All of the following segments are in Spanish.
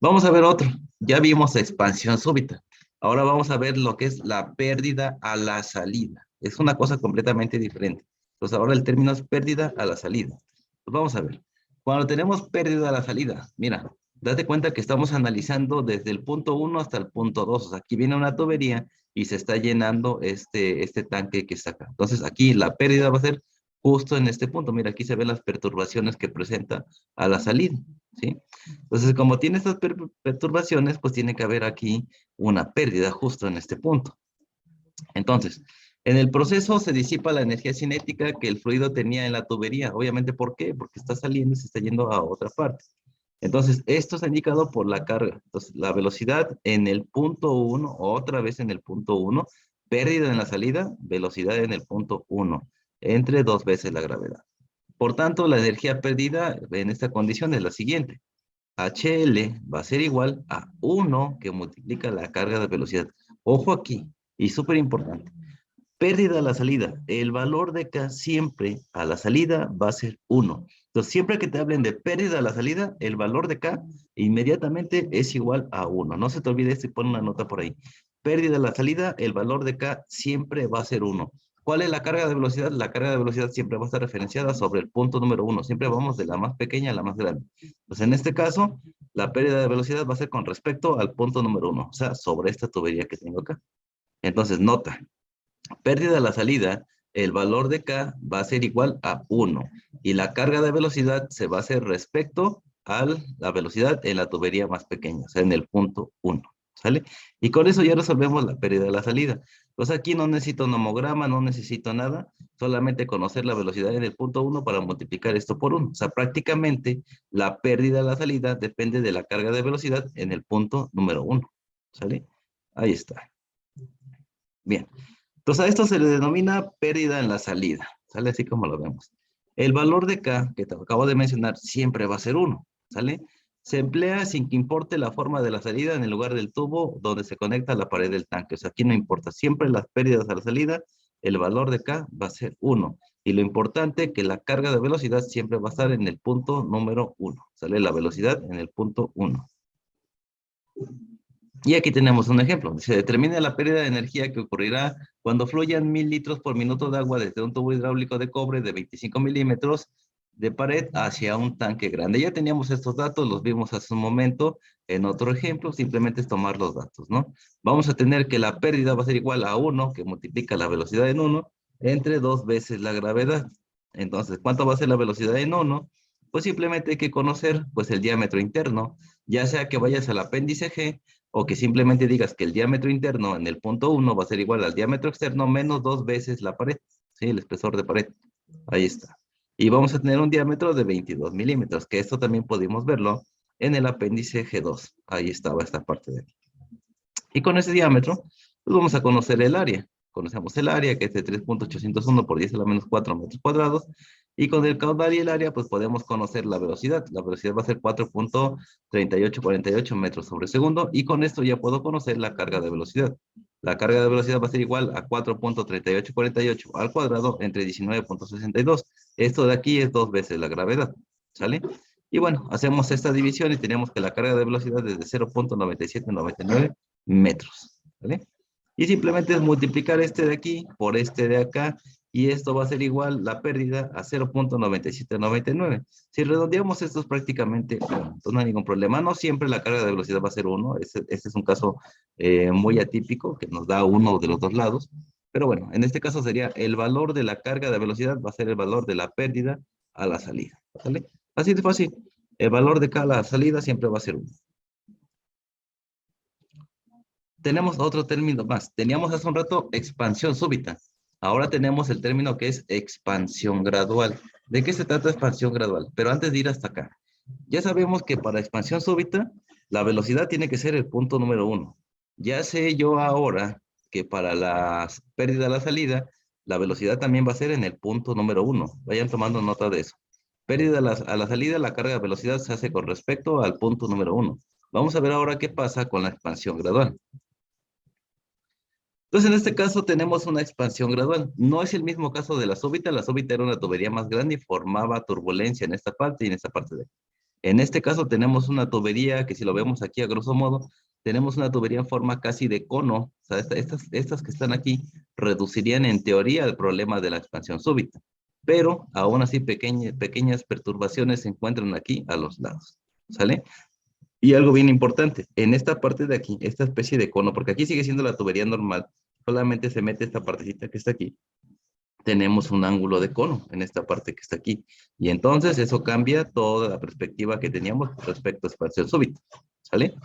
Vamos a ver otro. Ya vimos expansión súbita. Ahora vamos a ver lo que es la pérdida a la salida. Es una cosa completamente diferente. Entonces ahora el término es pérdida a la salida. Pues vamos a ver. Cuando tenemos pérdida a la salida, mira, date cuenta que estamos analizando desde el punto 1 hasta el punto 2. O sea, aquí viene una tubería y se está llenando este tanque que está acá. Entonces aquí la pérdida va a ser justo en este punto. Mira, aquí se ven las perturbaciones que presenta a la salida, ¿sí? Entonces, como tiene estas perturbaciones, pues tiene que haber aquí una pérdida justo en este punto. Entonces, en el proceso se disipa la energía cinética que el fluido tenía en la tubería. Obviamente, ¿por qué? Porque está saliendo y se está yendo a otra parte. Entonces, esto está indicado por la carga. Entonces, la velocidad en el punto 1, otra vez en el punto 1, pérdida en la salida, velocidad en el punto 1, entre dos veces la gravedad. Por tanto, la energía perdida en esta condición es la siguiente. HL va a ser igual a 1 que multiplica la carga de velocidad. Ojo aquí, y súper importante. Pérdida a la salida. El valor de K siempre a la salida va a ser 1. Entonces, siempre que te hablen de pérdida a la salida, el valor de K inmediatamente es igual a 1. No se te olvide esto y pon una nota por ahí. Pérdida a la salida, el valor de K siempre va a ser 1. ¿Cuál es la carga de velocidad? La carga de velocidad siempre va a estar referenciada sobre el punto número 1. Siempre vamos de la más pequeña a la más grande. Pues en este caso, la pérdida de velocidad va a ser con respecto al punto número 1, o sea, sobre esta tubería que tengo acá. Entonces, nota, pérdida a la salida, el valor de K va a ser igual a 1 y la carga de velocidad se va a hacer respecto a la velocidad en la tubería más pequeña, o sea, en el punto 1, ¿sale? Y con eso ya resolvemos la pérdida de la salida. Pues aquí no necesito un homograma, no necesito nada, solamente conocer la velocidad en el punto 1 para multiplicar esto por 1. O sea, prácticamente la pérdida de la salida depende de la carga de velocidad en el punto número 1, ¿sale? Ahí está. Bien. Entonces a esto se le denomina pérdida en la salida, ¿sale? Así como lo vemos. El valor de K, que te acabo de mencionar, siempre va a ser 1, ¿sale? Se emplea sin que importe la forma de la salida en el lugar del tubo donde se conecta a la pared del tanque. O sea, aquí no importa. Siempre las pérdidas a la salida, el valor de K va a ser 1. Y lo importante es que la carga de velocidad siempre va a estar en el punto número 1, ¿sale? La velocidad en el punto 1. Y aquí tenemos un ejemplo. Se determina la pérdida de energía que ocurrirá cuando fluyan 1000 litros por minuto de agua desde un tubo hidráulico de cobre de 25 milímetros de pared hacia un tanque grande. Ya teníamos estos datos, los vimos hace un momento en otro ejemplo, simplemente es tomar los datos, ¿no? Vamos a tener que la pérdida va a ser igual a 1, que multiplica la velocidad en 1, entre 2 veces la gravedad. Entonces, ¿cuánto va a ser la velocidad en 1? Pues simplemente hay que conocer pues el diámetro interno, ya sea que vayas al apéndice G, o que simplemente digas que el diámetro interno en el punto 1 va a ser igual al diámetro externo menos 2 veces la pared, ¿sí? El espesor de pared. Ahí está. Y vamos a tener un diámetro de 22 milímetros, que esto también pudimos verlo en el apéndice G2. Ahí estaba esta parte de aquí. Y con ese diámetro, pues vamos a conocer el área. Conocemos el área, que es de 3.801 por 10 a la menos 4 metros cuadrados. Y con el caudal y el área, pues podemos conocer la velocidad. La velocidad va a ser 4.3848 metros sobre segundo. Y con esto ya puedo conocer la carga de velocidad. La carga de velocidad va a ser igual a 4.3848 al cuadrado entre 19.62. Esto de aquí es 2 veces la gravedad. ¿Sale? Y bueno, hacemos esta división y tenemos que la carga de velocidad es de 0.9799 metros, ¿vale? Y simplemente es multiplicar este de aquí por este de acá, y esto va a ser igual la pérdida a 0.9799. Si redondeamos esto es prácticamente 1, entonces no hay ningún problema. No siempre la carga de velocidad va a ser 1, este es un caso muy atípico que nos da uno de los dos lados, pero bueno, en este caso sería el valor de la carga de velocidad va a ser el valor de la pérdida a la salida, ¿vale? Así de fácil, el valor de cada salida siempre va a ser 1. Tenemos otro término más. Teníamos hace un rato expansión súbita. Ahora tenemos el término que es expansión gradual. ¿De qué se trata expansión gradual? Pero antes de ir hasta acá, ya sabemos que para expansión súbita, la velocidad tiene que ser el punto número 1. Ya sé yo ahora que para la pérdida a la salida, la velocidad también va a ser en el punto número 1. Vayan tomando nota de eso. Pérdida a la salida, la carga de velocidad se hace con respecto al punto número 1. Vamos a ver ahora qué pasa con la expansión gradual. Entonces, en este caso tenemos una expansión gradual. No es el mismo caso de la súbita. La súbita era una tubería más grande y formaba turbulencia en esta parte y en esta parte de aquí. En este caso tenemos una tubería que si lo vemos aquí a grosso modo, tenemos una tubería en forma casi de cono. O sea, estas que están aquí reducirían en teoría el problema de la expansión súbita. Pero aún así pequeñas perturbaciones se encuentran aquí a los lados. ¿Sale? Y algo bien importante, en esta parte de aquí, esta especie de cono, porque aquí sigue siendo la tubería normal, solamente se mete esta partecita que está aquí, tenemos un ángulo de cono en esta parte que está aquí. Y entonces eso cambia toda la perspectiva que teníamos respecto a expansión súbita. ¿Sale?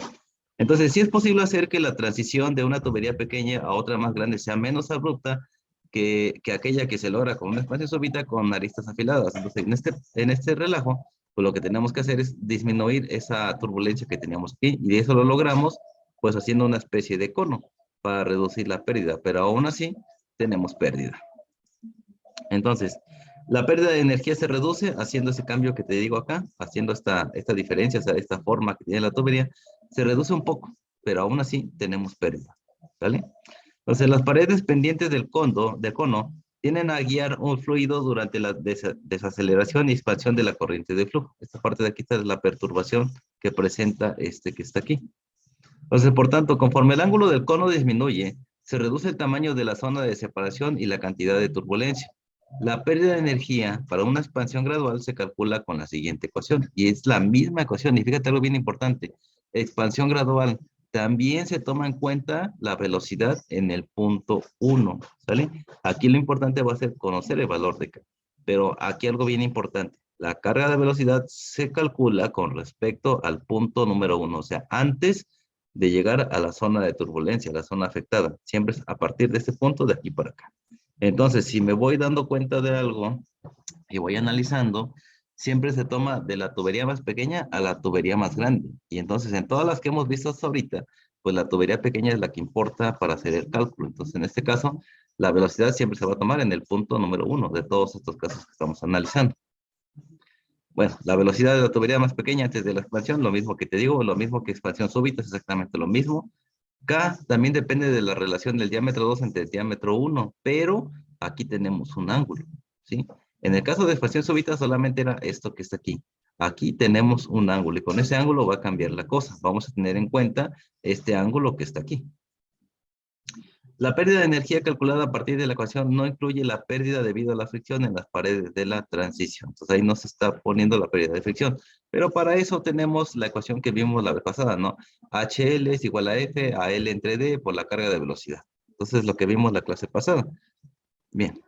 Entonces, sí es posible hacer que la transición de una tubería pequeña a otra más grande sea menos abrupta que aquella que se logra con una expansión súbita con aristas afiladas. Entonces, en este relajo, pues lo que tenemos que hacer es disminuir esa turbulencia que teníamos aquí. Y de eso lo logramos, pues haciendo una especie de cono para reducir la pérdida. Pero aún así, tenemos pérdida. Entonces, la pérdida de energía se reduce haciendo ese cambio que te digo acá, haciendo esta diferencia, o sea, esta forma que tiene la tubería, se reduce un poco, pero aún así tenemos pérdida, ¿vale? Entonces, las paredes pendientes del cono tienden a guiar un fluido durante la desaceleración y expansión de la corriente de flujo. Esta parte de aquí está la perturbación que presenta este que está aquí. Entonces, por tanto, conforme el ángulo del cono disminuye, se reduce el tamaño de la zona de separación y la cantidad de turbulencia. La pérdida de energía para una expansión gradual se calcula con la siguiente ecuación, y es la misma ecuación, y fíjate algo bien importante, expansión gradual, también se toma en cuenta la velocidad en el punto 1, ¿sale? Aquí lo importante va a ser conocer el valor de K, pero aquí algo bien importante, la carga de velocidad se calcula con respecto al punto número 1, o sea, antes de llegar a la zona de turbulencia, la zona afectada, siempre es a partir de este punto de aquí para acá. Entonces, si me voy dando cuenta de algo y voy analizando, siempre se toma de la tubería más pequeña a la tubería más grande. Y entonces, en todas las que hemos visto hasta ahorita, pues la tubería pequeña es la que importa para hacer el cálculo. Entonces, en este caso, la velocidad siempre se va a tomar en el punto número 1 de todos estos casos que estamos analizando. Bueno, la velocidad de la tubería más pequeña antes de la expansión, lo mismo que te digo, lo mismo que expansión súbita, es exactamente lo mismo. K también depende de la relación del diámetro 2 entre el diámetro 1, pero aquí tenemos un ángulo, ¿sí? En el caso de expansión súbita solamente era esto que está aquí. Aquí tenemos un ángulo y con ese ángulo va a cambiar la cosa. Vamos a tener en cuenta este ángulo que está aquí. La pérdida de energía calculada a partir de la ecuación no incluye la pérdida debido a la fricción en las paredes de la transición. Entonces ahí no se está poniendo la pérdida de fricción. Pero para eso tenemos la ecuación que vimos la vez pasada, ¿no? HL es igual a F a L entre D por la carga de velocidad. Entonces lo que vimos la clase pasada. Bien.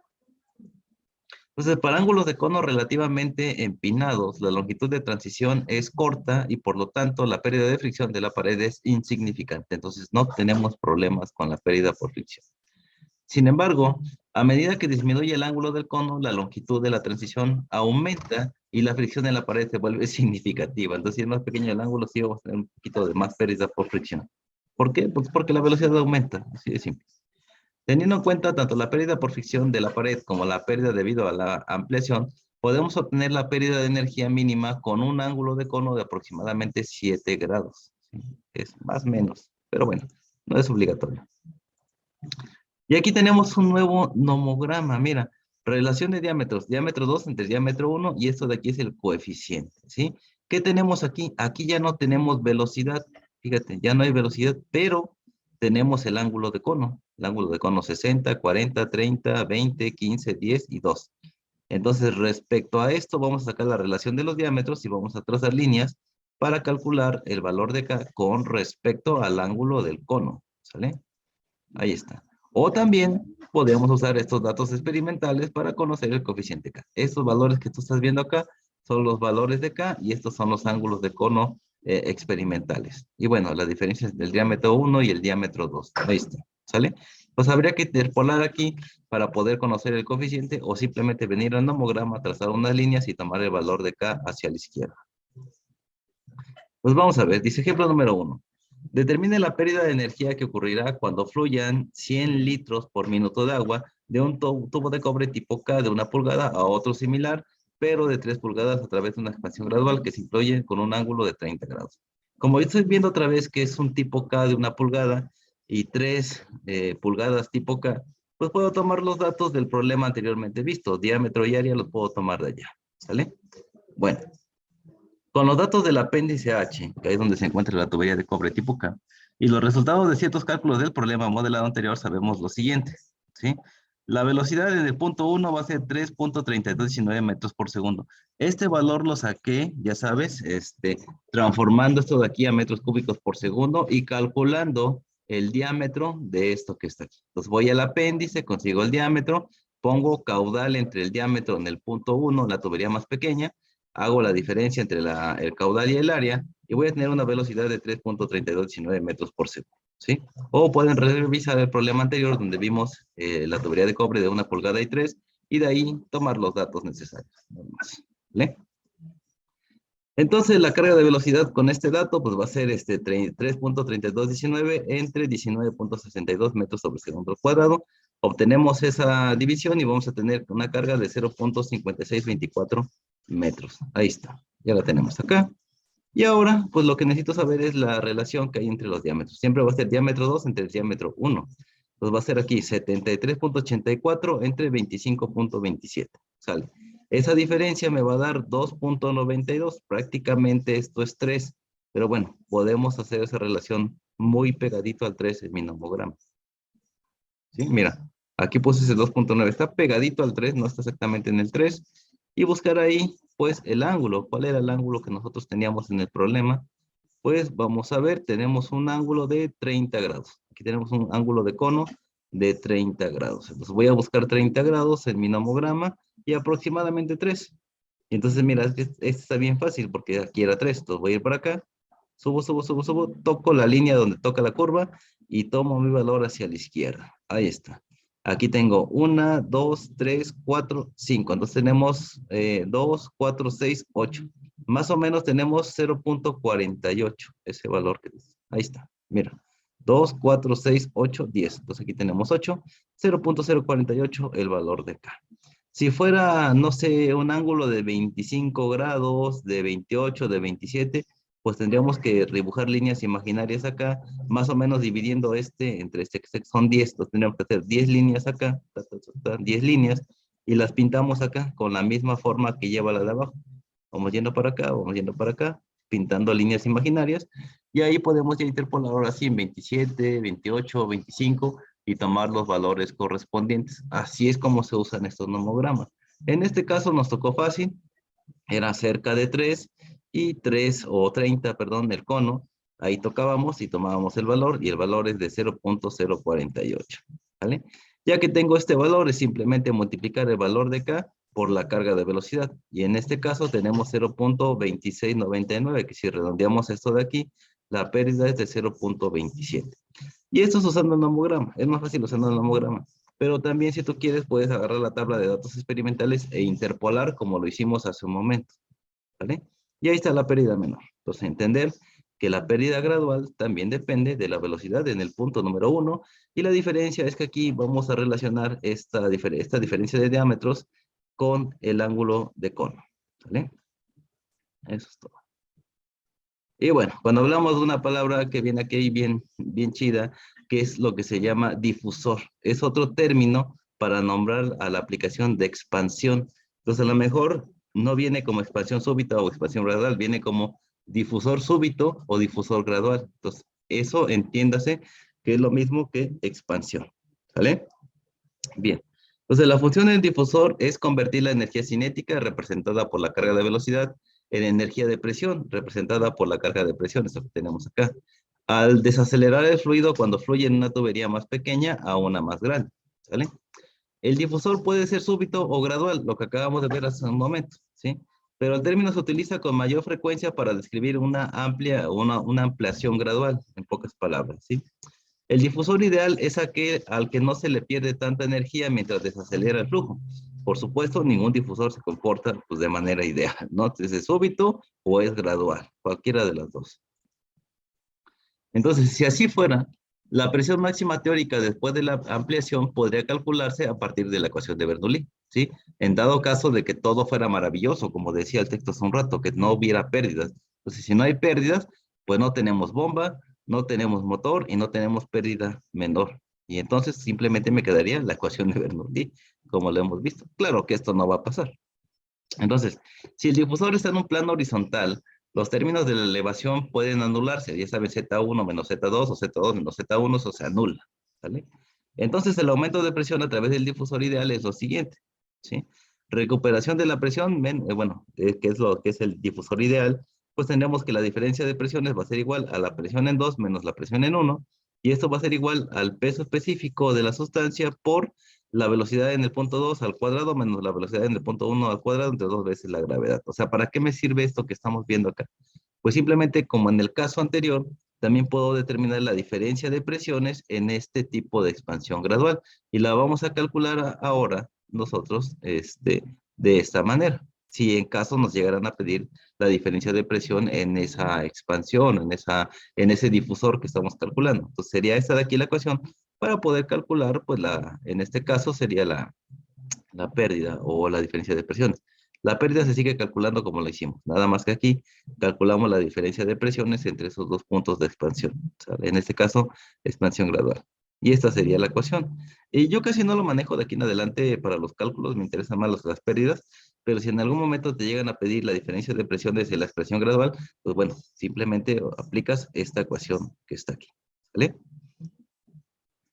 Entonces, para ángulos de cono relativamente empinados, la longitud de transición es corta y por lo tanto la pérdida de fricción de la pared es insignificante. Entonces, no tenemos problemas con la pérdida por fricción. Sin embargo, a medida que disminuye el ángulo del cono, la longitud de la transición aumenta y la fricción en la pared se vuelve significativa. Entonces, si es más pequeño el ángulo, sí vamos a tener un poquito de más pérdida por fricción. ¿Por qué? Pues porque la velocidad aumenta, así de simple. Teniendo en cuenta tanto la pérdida por fricción de la pared como la pérdida debido a la ampliación, podemos obtener la pérdida de energía mínima con un ángulo de cono de aproximadamente 7 grados. ¿Sí? Es más o menos, pero bueno, no es obligatorio. Y aquí tenemos un nuevo nomograma, mira, relación de diámetros, diámetro 2 entre diámetro 1 y esto de aquí es el coeficiente, ¿sí? ¿Qué tenemos aquí? Aquí ya no tenemos velocidad, fíjate, ya no hay velocidad, pero tenemos el ángulo de cono. El ángulo de cono 60, 40, 30, 20, 15, 10 y 2. Entonces, respecto a esto, vamos a sacar la relación de los diámetros y vamos a trazar líneas para calcular el valor de K con respecto al ángulo del cono, ¿sale? Ahí está. O también podemos usar estos datos experimentales para conocer el coeficiente K. Estos valores que tú estás viendo acá son los valores de K y estos son los ángulos de cono experimentales. Y bueno, la diferencia es del diámetro 1 y el diámetro 2. Ahí está. ¿Sale? Pues habría que interpolar aquí para poder conocer el coeficiente o simplemente venir al nomograma, trazar unas líneas y tomar el valor de K hacia la izquierda. Pues vamos a ver, dice ejemplo número 1. Determine la pérdida de energía que ocurrirá cuando fluyan 100 litros por minuto de agua de un tubo de cobre tipo K de 1 pulgada a otro similar, pero de 3 pulgadas a través de una expansión gradual que se influye con un ángulo de 30 grados. Como estoy viendo otra vez que es un tipo K de 1 pulgada y 3 pulgadas tipo K, pues puedo tomar los datos del problema anteriormente visto. Diámetro y área los puedo tomar de allá. ¿Sale? Bueno. Con los datos del apéndice H, que ahí es donde se encuentra la tubería de cobre tipo K, y los resultados de ciertos cálculos del problema modelado anterior, sabemos lo siguiente, ¿sí? La velocidad en el punto 1 va a ser 3.3219 metros por segundo. Este valor lo saqué, ya sabes, transformando esto de aquí a metros cúbicos por segundo y calculando el diámetro de esto que está aquí. Entonces voy al apéndice, consigo el diámetro, pongo caudal entre el diámetro en el punto 1, la tubería más pequeña, hago la diferencia entre el caudal y el área y voy a tener una velocidad de 3.3219 metros por segundo, ¿sí? O pueden revisar el problema anterior donde vimos la tubería de cobre de 1,3 pulgadas y de ahí tomar los datos necesarios. ¿Vale? Entonces la carga de velocidad con este dato pues va a ser 3.3219 entre 19.62 metros sobre segundo al cuadrado. Obtenemos esa división y vamos a tener una carga de 0.5624 metros. Ahí está, ya la tenemos acá. Y ahora, pues lo que necesito saber es la relación que hay entre los diámetros. Siempre va a ser diámetro 2 entre el diámetro 1. Pues va a ser aquí 73.84 entre 25.27. Sale. Esa diferencia me va a dar 2.92. Prácticamente esto es 3. Pero bueno, podemos hacer esa relación muy pegadito al 3 en mi nomograma. ¿Sí? Mira, aquí puse ese 2.9. Está pegadito al 3, no está exactamente en el 3. Y buscar ahí, pues, el ángulo. ¿Cuál era el ángulo que nosotros teníamos en el problema? Pues vamos a ver, tenemos un ángulo de 30 grados. Aquí tenemos un ángulo de cono de 30 grados. Entonces voy a buscar 30 grados en mi nomograma y aproximadamente 3. Y entonces mira, este está bien fácil porque aquí era 3. Entonces voy a ir para acá, subo, subo, subo, subo, toco la línea donde toca la curva y tomo mi valor hacia la izquierda. Ahí está. Aquí tengo 1, 2, 3, 4, 5. Entonces tenemos 2, 4, 6, 8. Más o menos tenemos 0.48, ese valor que dice. Ahí está, mira. 2, 4, 6, 8, 10. Entonces aquí tenemos 8. 0.048 el valor de acá. Si fuera, no sé, un ángulo de 25 grados, de 28, de 27, pues tendríamos que dibujar líneas imaginarias acá, más o menos dividiendo entre que son 10, entonces tendríamos que hacer 10 líneas acá, 10 líneas, y las pintamos acá con la misma forma que lleva la de abajo. Vamos yendo para acá, vamos yendo para acá, pintando líneas imaginarias, y ahí podemos ya interpolar ahora sí en 27, 28, 25, y tomar los valores correspondientes. Así es como se usan estos nomogramas. En este caso nos tocó fácil, era cerca de 3 y 3 o 30, perdón, el cono. Ahí tocábamos y tomábamos el valor y el valor es de 0.048. ¿Vale? Ya que tengo este valor, es simplemente multiplicar el valor de K por la carga de velocidad. Y en este caso tenemos 0.2699, que si redondeamos esto de aquí, la pérdida es de 0.27. Y esto es usando el nomograma. Es más fácil usando el nomograma. Pero también si tú quieres puedes agarrar la tabla de datos experimentales e interpolar como lo hicimos hace un momento. ¿Vale? Y ahí está la pérdida menor. Entonces entender que la pérdida gradual también depende de la velocidad en el punto número 1. Y la diferencia es que aquí vamos a relacionar esta diferencia de diámetros con el ángulo de cono. ¿Vale? Eso es todo. Y bueno, cuando hablamos de una palabra que viene aquí bien, bien chida, que es lo que se llama difusor. Es otro término para nombrar a la aplicación de expansión. Entonces, a lo mejor no viene como expansión súbita o expansión gradual, viene como difusor súbito o difusor gradual. Entonces, eso entiéndase que es lo mismo que expansión. ¿Sale? Bien. Entonces, la función del difusor es convertir la energía cinética representada por la carga de velocidad en energía de presión representada por la carga de presión, eso que tenemos acá. Al desacelerar el fluido cuando fluye en una tubería más pequeña a una más grande. ¿Sale? El difusor puede ser súbito o gradual, lo que acabamos de ver hace un momento. ¿Sí? Pero el término se utiliza con mayor frecuencia para describir una ampliación gradual, en pocas palabras. ¿Sí? El difusor ideal es aquel al que no se le pierde tanta energía mientras desacelera el flujo. Por supuesto, ningún difusor se comporta pues, de manera ideal, ¿no? Es súbito o es gradual, cualquiera de las dos. Entonces, si así fuera, la presión máxima teórica después de la ampliación podría calcularse a partir de la ecuación de Bernoulli, ¿sí? En dado caso de que todo fuera maravilloso, como decía el texto hace un rato, que no hubiera pérdidas. Entonces, si no hay pérdidas, pues no tenemos bomba, no tenemos motor y no tenemos pérdida menor. Y entonces simplemente me quedaría la ecuación de Bernoulli, como lo hemos visto. Claro que esto no va a pasar. Entonces, si el difusor está en un plano horizontal, Los términos de la elevación pueden anularse. Ya saben, Z1 menos Z2 o Z2 menos Z1, eso se anula. ¿Vale? Entonces, el aumento de presión a través del difusor ideal es lo siguiente. ¿Sí? Recuperación de la presión, que es lo que es el difusor ideal, pues tendremos que la diferencia de presiones va a ser igual a la presión en 2 menos la presión en 1, y esto va a ser igual al peso específico de la sustancia por la velocidad en el punto 2 al cuadrado menos la velocidad en el punto 1 al cuadrado entre 2 veces la gravedad. O sea, ¿para qué me sirve esto que estamos viendo acá? Pues simplemente como en el caso anterior, también puedo determinar la diferencia de presiones en este tipo de expansión gradual. Y la vamos a calcular ahora nosotros de esta manera. Si en caso nos llegaran a pedir la diferencia de presión en esa expansión, en ese difusor que estamos calculando. Entonces sería esta de aquí la ecuación para poder calcular, pues en este caso sería la pérdida o la diferencia de presiones. La pérdida se sigue calculando como lo hicimos, nada más que aquí calculamos la diferencia de presiones entre esos dos puntos de expansión. ¿Sale? En este caso, expansión gradual. Y esta sería la ecuación. Y yo casi no lo manejo de aquí en adelante para los cálculos, me interesan más las pérdidas, pero si en algún momento te llegan a pedir la diferencia de presiones de la expresión gradual, pues bueno, simplemente aplicas esta ecuación que está aquí. ¿Vale?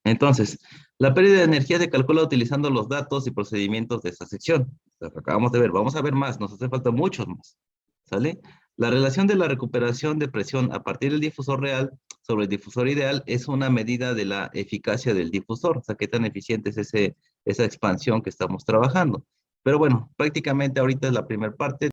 Entonces, la pérdida de energía se calcula utilizando los datos y procedimientos de esta sección. Lo que acabamos de ver, vamos a ver más, nos hace falta muchos más. ¿Sale? La relación de la recuperación de presión a partir del difusor real sobre el difusor ideal es una medida de la eficacia del difusor, o sea, qué tan eficiente es esa expansión que estamos trabajando. Pero bueno, prácticamente ahorita es la primera parte.